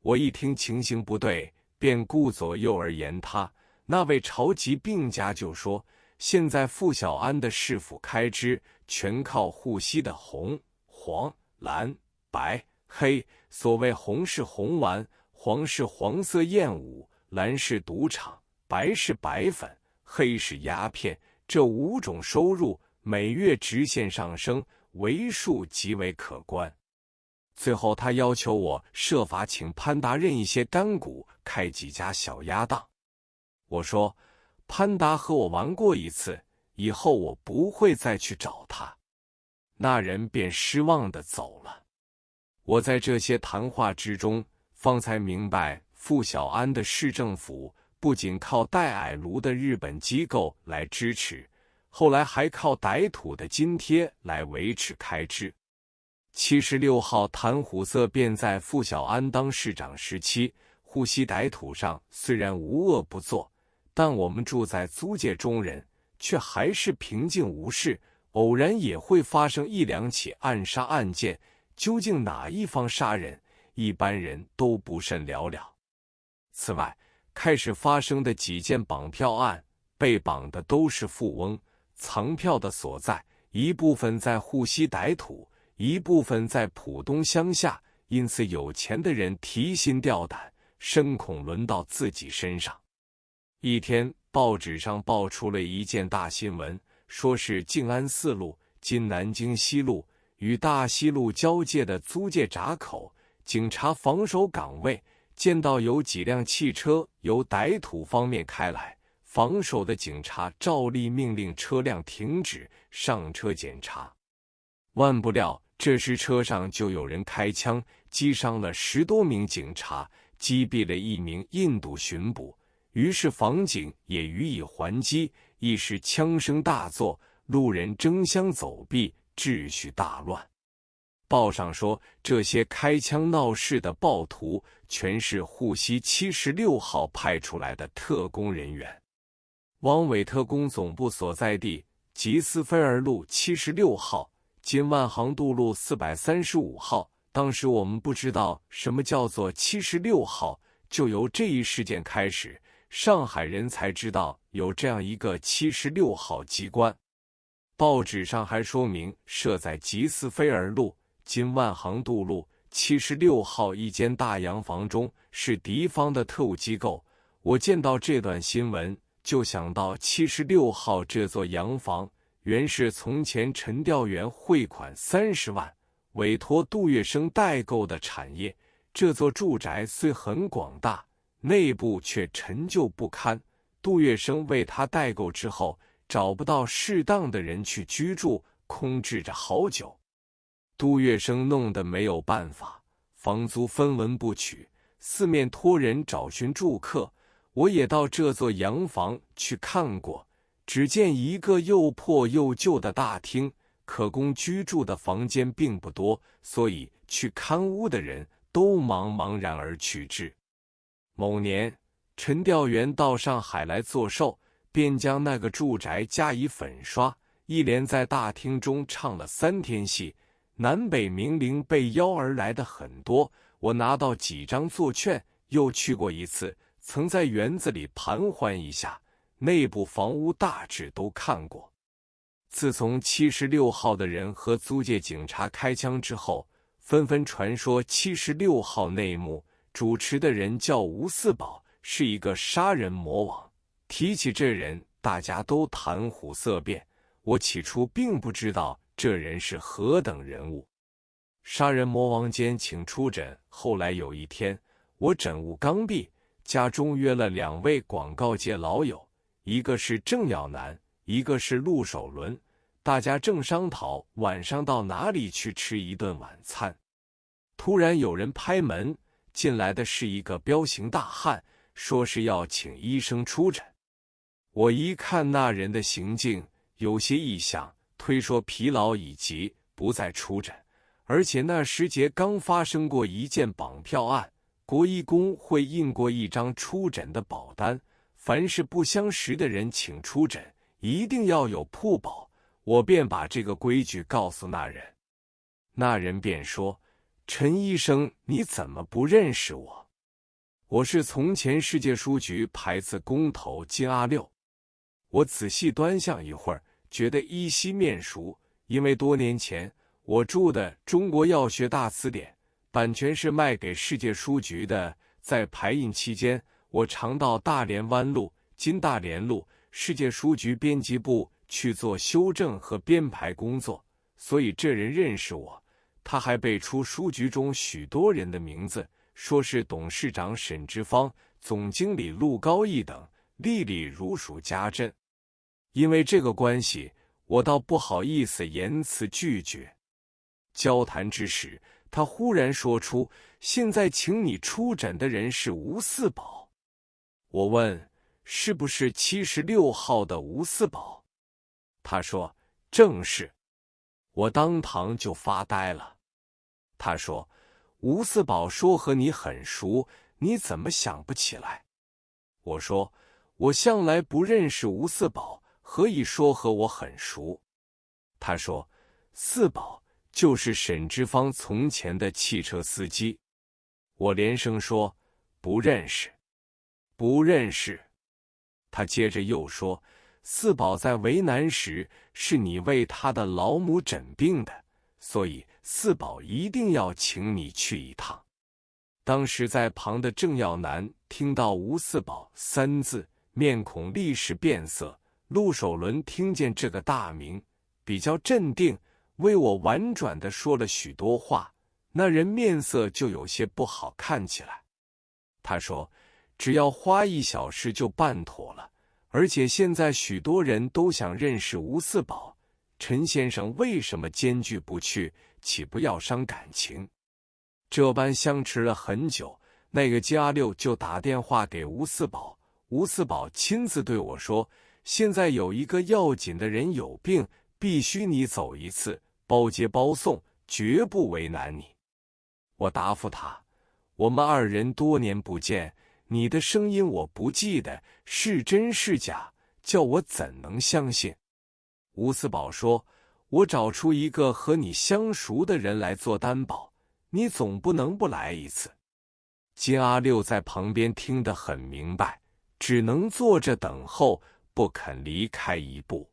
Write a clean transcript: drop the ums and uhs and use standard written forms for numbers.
我一听情形不对，便顾左右而言他。那位朝籍病家就说，现在傅小安的市府开支全靠沪西的红、黄、蓝、白、黑。所谓红是红丸，黄是黄色燕舞，蓝是赌场，白是白粉，黑是鸦片。这5种收入每月直线上升，为数极为可观。最后他要求我设法请潘达认一些干股，开几家小鸭档。我说潘达和我玩过一次，以后我不会再去找他。那人便失望地走了。我在这些谈话之中，方才明白傅小安的市政府不仅靠戴矮炉的日本机构来支持，后来还靠歹土的津贴来维持开支。76号谈虎色便在傅小安当市长时期，沪西歹土上虽然无恶不作，但我们住在租界中人却还是平静无事，偶然也会发生1、2起暗杀案件，究竟哪一方杀人，一般人都不甚了了。此外，开始发生的几件绑票案，被绑的都是富翁，藏票的所在一部分在沪西歹土，一部分在浦东乡下，因此有钱的人提心吊胆，深恐轮到自己身上。一天，报纸上爆出了一件大新闻，说是静安4路今南京西路与大西路交界的租界闸口，警察防守岗位见到有几辆汽车由歹土方面开来，防守的警察照例命令车辆停止，上车检查。万不料这时车上就有人开枪，击伤了10多名警察，击毙了1名印度巡捕。于是防警也予以还击，一时枪声大作，路人争相走避，秩序大乱。报上说，这些开枪闹事的暴徒全是沪西76号派出来的特工人员。汪伪特工总部所在地吉斯菲尔路76号，今万航渡路435号。当时我们不知道什么叫做76号，就由这一事件开始，上海人才知道有这样一个76号机关。报纸上还说明，设在吉斯菲尔路今万航渡路76号一间大洋房中，是敌方的特务机构。我见到这段新闻，就想到76号这座洋房原是从前陈调员汇款30万，委托杜月笙代购的产业。这座住宅虽很广大，内部却陈旧不堪。杜月笙为他代购之后，找不到适当的人去居住，空置着好久。杜月笙弄得没有办法，房租分文不取，四面托人找寻住客。我也到这座洋房去看过，只见一个又破又旧的大厅，可供居住的房间并不多，所以去看屋的人都茫然而去之。某年，陈调员到上海来做寿，便将那个住宅加以粉刷，一连在大厅中唱了3天戏。南北名伶被邀而来的很多，我拿到几张作券，又去过一次，曾在园子里盘桓一下，内部房屋大致都看过。自从76号的人和租界警察开枪之后，纷纷传说76号内幕，主持的人叫吴四宝，是一个杀人魔王。提起这人，大家都谈虎色变。我起初并不知道这人是何等人物。杀人魔王间请出诊，后来有一天，我诊务刚毕，家中约了2位广告界老友，一个是郑耀南，一个是陆守伦。大家正商讨晚上到哪里去吃一顿晚餐，突然有人拍门，进来的是一个彪形大汉，说是要请医生出诊。我一看那人的行径有些异象，推说疲劳已极，不再出诊。而且那时节刚发生过一件绑票案，国医工会印过一张出诊的保单，凡是不相识的人请出诊，一定要有铺保。我便把这个规矩告诉那人，那人便说：“陈医生，你怎么不认识我？”我是从前世界书局牌子工头金阿六。我仔细端详一会儿，觉得依稀面熟，因为多年前我著的《中国药学大词典》版权是卖给世界书局的，在排印期间，我常到大连湾路、金大连路世界书局编辑部去做修正和编排工作，所以这人认识我。他还背出书局中许多人的名字，说是董事长沈之芳、总经理陆高义等，历历如数家珍。因为这个关系，我倒不好意思言辞拒绝。交谈之时，他忽然说出：“现在请你出诊的人是吴四宝。”我问：“是不是76号的吴四宝？”他说：“正是。”我当堂就发呆了。他说：“吴四宝说和你很熟，你怎么想不起来？”我说：“我向来不认识吴四宝，何以说和我很熟？”他说：“四宝就是沈之芳从前的汽车司机。”我连声说：“不认识，不认识。”他接着又说：“四宝在为难时，是你为他的老母诊病的，所以四宝一定要请你去一趟。”当时在旁的郑耀南听到吴四宝3字，面孔立时变色。陆守伦听见这个大名，比较镇定，为我婉转地说了许多话，那人面色就有些不好看起来。他说：“只要花1小时就办妥了，而且现在许多人都想认识吴四宝，陈先生为什么坚决不去，岂不要伤感情？”这般相持了很久，那个金阿六就打电话给吴四宝，吴四宝亲自对我说：“现在有一个要紧的人有病，必须你走一次，包接包送，绝不为难你。”我答复他：“我们2人多年不见，你的声音我不记得，是真是假，叫我怎能相信？”吴四宝说：“我找出一个和你相熟的人来做担保，你总不能不来一次。”金阿六在旁边听得很明白，只能坐着等候，不肯离开一步。